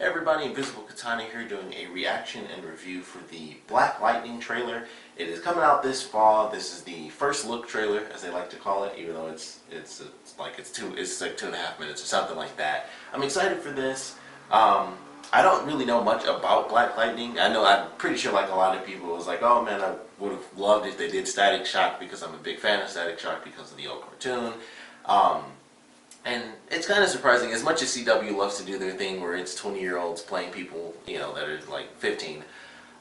Hey everybody, Invisiblekatana here doing a reaction and review for the Black Lightning trailer. It is coming out this fall. This is the first look trailer, as they like to call it, even though it's like 2.5 minutes or something like that. I'm excited for this. I don't really know much about Black Lightning. I'm pretty sure like a lot of people was like, oh man, I would have loved if they did Static Shock because I'm a big fan of Static Shock because of the old cartoon. And it's kind of surprising, as much as CW loves to do their thing where it's 20-year-olds playing people, you know, that are like 15.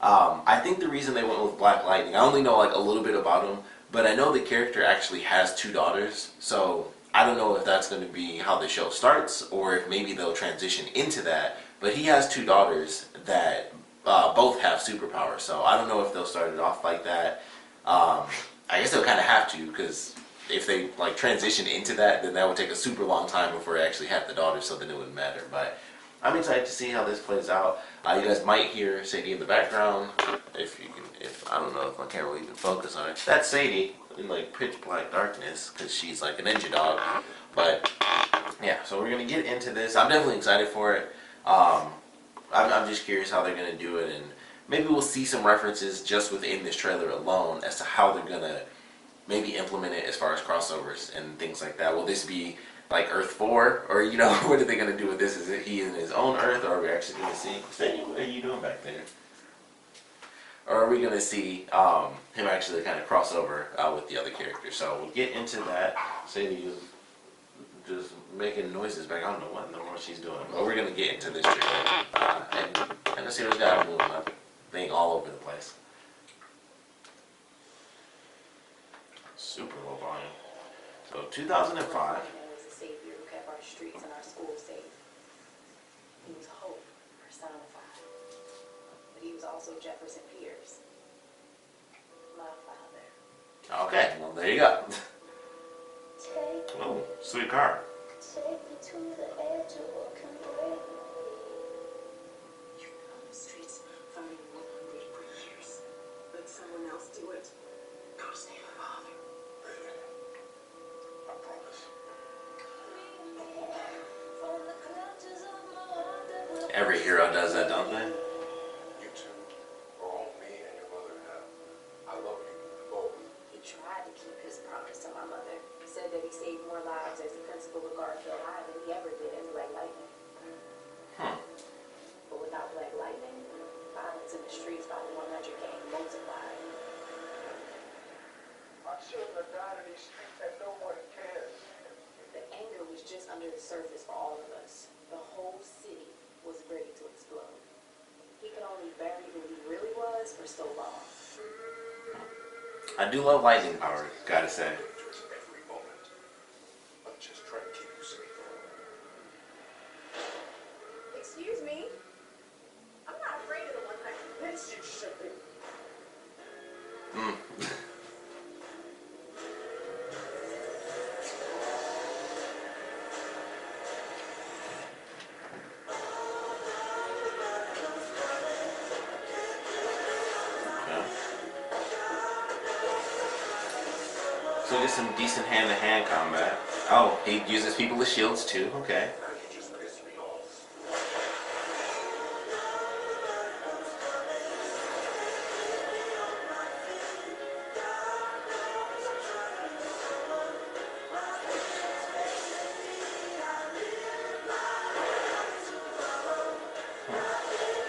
I think the reason they went with Black Lightning, I only know like a little bit about him, but I know the character actually has 2 daughters, so I don't know if that's going to be how the show starts, or if maybe they'll transition into that, but he has 2 daughters that both have superpowers, so I don't know if they'll start it off like that. I guess they'll kind of have to, because if they like transition into that, then that would take a super long time before they actually have the daughters, so then it wouldn't matter. But I'm excited to see how this plays out. You guys might hear Sadie in the background. If I don't know if my camera will even focus on it. That's Sadie in like pitch black darkness because she's like a ninja dog. But yeah, so we're gonna get into this. I'm definitely excited for it. I'm just curious how they're gonna do it, and maybe we'll see some references just within this trailer alone as to how they're gonna maybe implement it as far as crossovers and things like that. Will this be like Earth 4, or you know, what are they gonna do with this? Is it he in his own Earth, or are we actually gonna see? Sadie, what are you doing back there? Or are we gonna see him actually kind of cross over with the other characters? So we'll get into that. Sadie is just making noises back. I don't know what in the world she's doing, but we're gonna get into this trailer and let's see what's got moving up, being all over the place. Super low volume. So 2005. Was a savior who kept our streets and our schools safe. He was hope personified. But he was also Jefferson Pierce, my father. Okay, well there you go. Oh, sweet car. Take me to the edge of what can break me. You've been on the streets fighting 100 for years. Let someone else do it. Go save your father. I promise. Every hero does that, don't they? You two are all me and your mother now. I love you both. He tried to keep his promise to my mother. He said that he saved more lives as the principal of Garfield High than he ever did as Black Lightning. But without Black Lightning, violence in the streets by the 100 gang multiplied. My children are dying in these streets and no one cares. The anger was just under the surface for all of us. The whole city was ready to explode. He could only bury who he really was for so long. I do love lightning power, gotta say. Every moment. I'm just trying to keep you safe. Excuse me? I'm not afraid of the 100. Yes, you should be. So there's some decent hand-to-hand combat. Oh, he uses people as shields too, okay. You just pissed me off.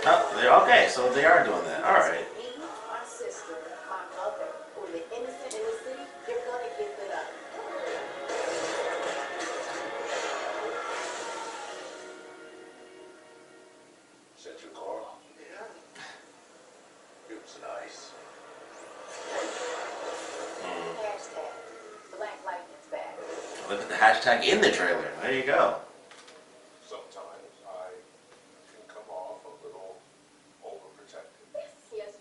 Oh, okay, so they are doing that. All right. Me, my sister, my mother, or the innocent in the city, you're gonna get lit up. Set your car off. Yeah. It was nice. Hashtag Black Lightning's back. Look at the hashtag in the trailer. There you go. Sometimes I can come off a little overprotective. Yes,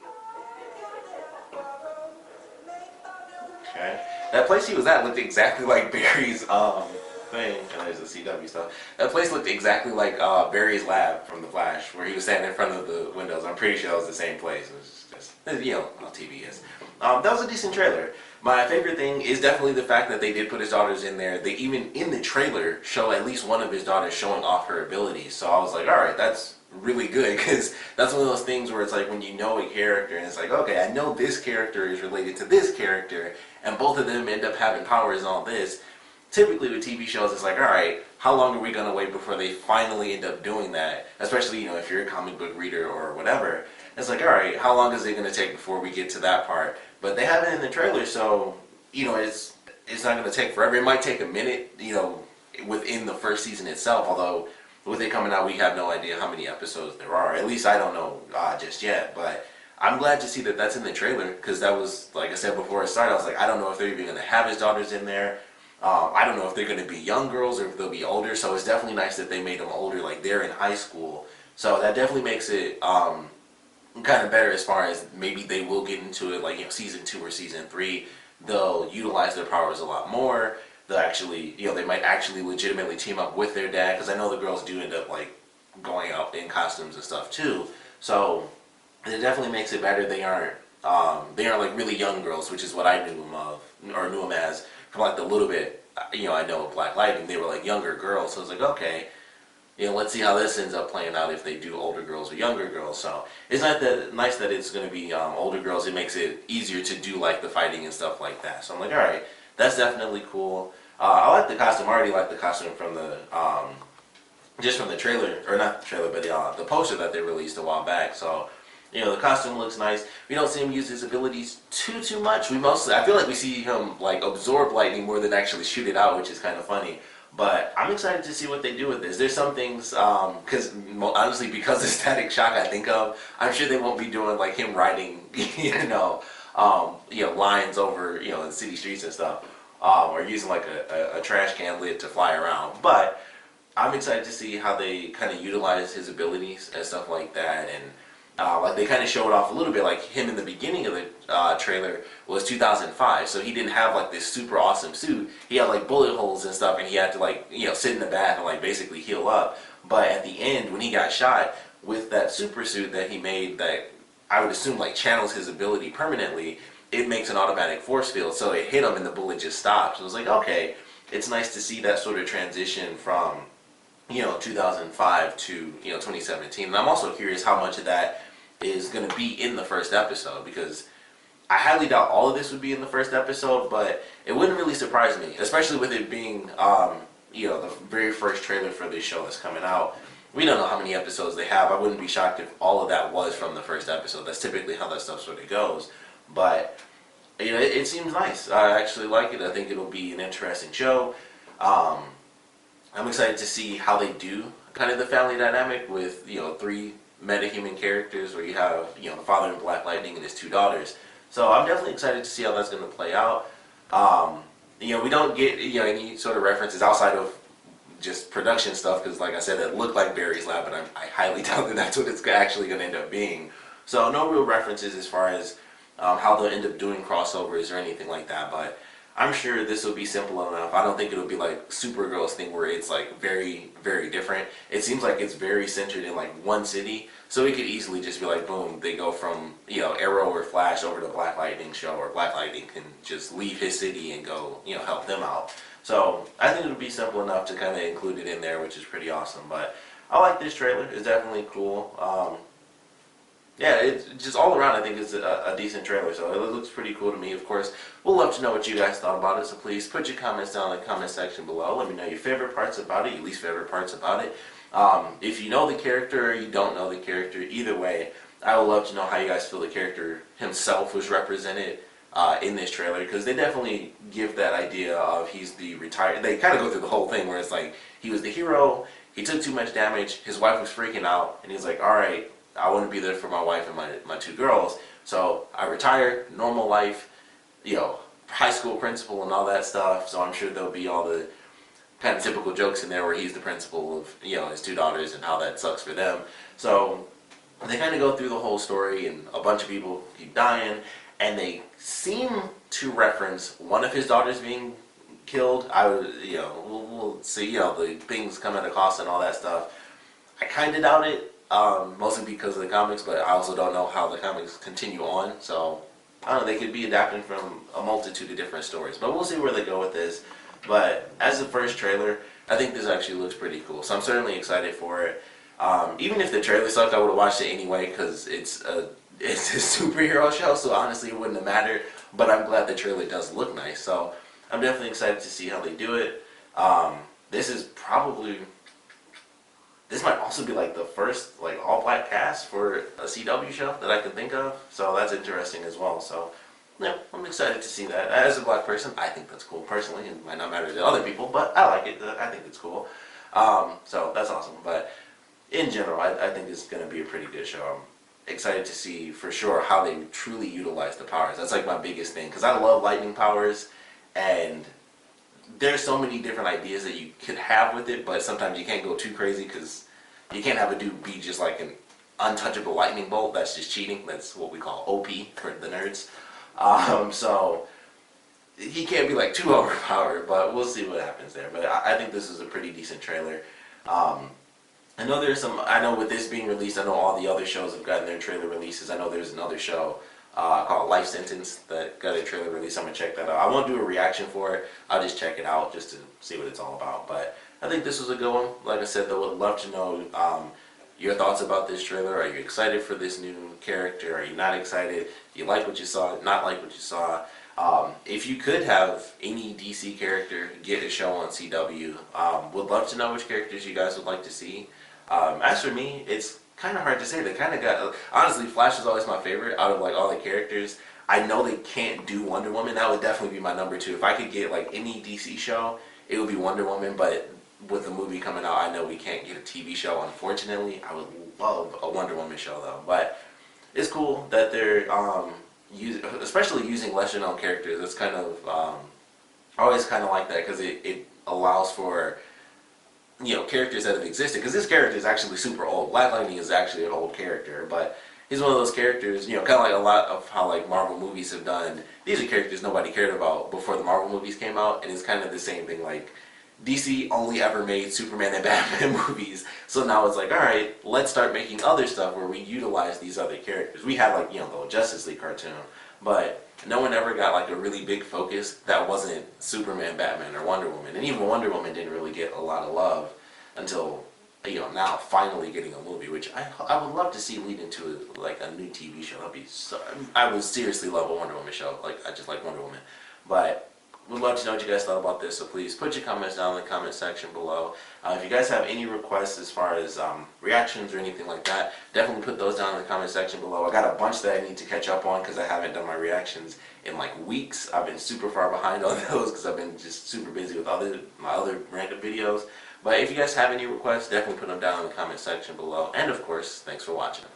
Okay. That place he was at looked exactly like Barry's thing. And there's the CW stuff. That place looked exactly like Barry's lab from The Flash, where he was standing in front of the windows. I'm pretty sure that was the same place. It was just, you know, how TV is. That was a decent trailer. My favorite thing is definitely the fact that they did put his daughters in there. They even, in the trailer, show at least one of his daughters showing off her abilities. So I was like, alright, that's really good, because that's one of those things where it's like when you know a character and it's like, okay, I know this character is related to this character, and both of them end up having powers and all this. Typically with TV shows, it's like, all right, how long are we going to wait before they finally end up doing that? Especially, you know, if you're a comic book reader or whatever. It's like, all right, how long is it going to take before we get to that part? But they have it in the trailer, so, you know, it's not going to take forever. It might take a minute, you know, within the first season itself, although with it coming out, we have no idea how many episodes there are. At least I don't know just yet, but I'm glad to see that that's in the trailer, because that was, like I said before it started, I was like, I don't know if they're even going to have his daughters in there. I don't know if they're going to be young girls or if they'll be older, so it's definitely nice that they made them older, like they're in high school. So that definitely makes it kind of better as far as maybe they will get into it, like, you know, season 2 or season 3, they'll utilize their powers a lot more. They'll actually, you know, they might actually legitimately team up with their dad, because I know the girls do end up, like, going out in costumes and stuff too. So it definitely makes it better. They aren't like really young girls, which is what I knew them of, or knew them as from like the little bit, you know, I know of Black Lightning. They were like younger girls, so it's like, okay, you know, let's see how this ends up playing out if they do older girls or younger girls. So it's not that nice that it's going to be older girls. It makes it easier to do like the fighting and stuff like that. So I'm like, all right, that's definitely cool. I like the costume. I already like the costume from the just from the trailer, or not the trailer, but the poster that they released a while back. So, you know, the costume looks nice. We don't see him use his abilities too much. I feel like we see him like absorb lightning more than actually shoot it out, which is kind of funny. But I'm excited to see what they do with this. There's some things, because honestly, because of Static Shock, I think of, I'm sure they won't be doing like him riding, lines over, you know, the city streets and stuff, or using like a trash can lid to fly around. But I'm excited to see how they kind of utilize his abilities and stuff like that. And like they kind of showed off a little bit, like him in the beginning of the trailer was 2005, so he didn't have like this super awesome suit. He had like bullet holes and stuff, and he had to like, you know, sit in the bath and like basically heal up. But at the end, when he got shot with that super suit that he made, that I would assume like channels his ability permanently, it makes an automatic force field, so it hit him and the bullet just stopped. So it was like, okay, it's nice to see that sort of transition from, you know, 2005 to, you know, 2017. And I'm also curious how much of that is going to be in the first episode, because I highly doubt all of this would be in the first episode, but it wouldn't really surprise me, especially with it being, you know, the very first trailer for this show that's coming out. We don't know how many episodes they have. I wouldn't be shocked if all of that was from the first episode. That's typically how that stuff sort of goes. But, you know, it seems nice. I actually like it. I think it'll be an interesting show. I'm excited to see how they do kind of the family dynamic with, you know, 3 metahuman characters where you have, you know, the father in Black Lightning and his 2 daughters. So I'm definitely excited to see how that's going to play out. You know, we don't get, you know, any sort of references outside of just production stuff, because like I said, it looked like Barry's lab, but I highly doubt that that's what it's actually going to end up being. So no real references as far as how they'll end up doing crossovers or anything like that, but I'm sure this will be simple enough. I don't think it'll be like Supergirl's thing where it's like very, very different. It seems like it's very centered in like one city, so it could easily just be like, boom, they go from, you know, Arrow or Flash over to Black Lightning show, or Black Lightning can just leave his city and go, you know, help them out. So I think it'll be simple enough to kind of include it in there, which is pretty awesome. But I like this trailer. It's definitely cool. Yeah, it's just all around, I think it's a decent trailer, so it looks pretty cool to me. Of course, we'll love to know what you guys thought about it, so please put your comments down in the comment section below. Let me know your favorite parts about it, your least favorite parts about it. If you know the character or you don't know the character, either way, I would love to know how you guys feel the character himself was represented in this trailer, because they definitely give that idea of he's the retired. They kind of go through the whole thing where it's like, he was the hero, he took too much damage, his wife was freaking out, and he's like, alright, I want to be there for my wife and my 2 girls, so I retire, normal life, you know, high school principal and all that stuff, so I'm sure there'll be all the kind of typical jokes in there where he's the principal of, you know, his 2 daughters and how that sucks for them. So they kind of go through the whole story, and a bunch of people keep dying, and they seem to reference one of his daughters being killed. You know, we'll see, you know, the things come at a cost and all that stuff. I kind of doubt it. Mostly because of the comics, but I also don't know how the comics continue on, so I don't know, they could be adapting from a multitude of different stories, but we'll see where they go with this. But as the first trailer, I think this actually looks pretty cool, so I'm certainly excited for it. Even if the trailer sucked, I would have watched it anyway because it's a superhero show, so honestly it wouldn't have mattered. But I'm glad the trailer does look nice, so I'm definitely excited to see how they do it. This is probably, this might also be like the first like all black cast for a CW show that I can think of, so that's interesting as well. So yeah, I'm excited to see that. As a black person, I think that's cool personally. It might not matter to other people, but I like it. I think it's cool. So that's awesome. But in general, I think it's going to be a pretty good show. I'm excited to see for sure how they truly utilize the powers. That's like my biggest thing because I love lightning powers, and there's so many different ideas that you could have with it, but sometimes you can't go too crazy because you can't have a dude be just like an untouchable lightning bolt. That's just cheating. That's what we call OP for the nerds. So he can't be like too overpowered, but we'll see what happens there. But I think this is a pretty decent trailer. I know there's some, I know with this being released, I know all the other shows have gotten their trailer releases. I know there's another show called Life Sentence that got a trailer release. I'm going to check that out. I won't do a reaction for it. I'll just check it out just to see what it's all about. But I think this was a good one. Like I said, though, would love to know your thoughts about this trailer. Are you excited for this new character? Are you not excited? Do you like what you saw? Not like what you saw? If you could have any DC character get a show on CW, would love to know which characters you guys would like to see. As for me, it's kind of hard to say. They kind of got, honestly, Flash is always my favorite out of like all the characters. I know they can't do Wonder Woman. That would definitely be my number two. If I could get like any DC show, it would be Wonder Woman. But with the movie coming out, I know we can't get a TV show. Unfortunately, I would love a Wonder Woman show though. But it's cool that they're especially using lesser known characters. It's kind of I always kind of like that because it allows for characters that have existed, because this character is actually super old. Black Lightning is actually an old character, but he's one of those characters, kind of like a lot of how like Marvel movies have done. These are characters nobody cared about before the Marvel movies came out, and it's kind of the same thing. Like DC only ever made Superman and Batman movies, so now it's like, all right, let's start making other stuff where we utilize these other characters. We had like the Justice League cartoon, but no one ever got like a really big focus that wasn't Superman, Batman, or Wonder Woman. And even Wonder Woman didn't really get a lot of love until now finally getting a movie, which I would love to see lead into like a new TV show. That'd be so. I would seriously love a Wonder Woman show. Like I just like Wonder Woman, but would love to know what you guys thought about this. So please put your comments down in the comment section below. If you guys have any requests as far as reactions or anything like that, definitely put those down in the comment section below. I got a bunch that I need to catch up on because I haven't done my reactions in like weeks. I've been super far behind on those because I've been just super busy with my other random videos. But if you guys have any requests, definitely put them down in the comment section below. And of course, thanks for watching.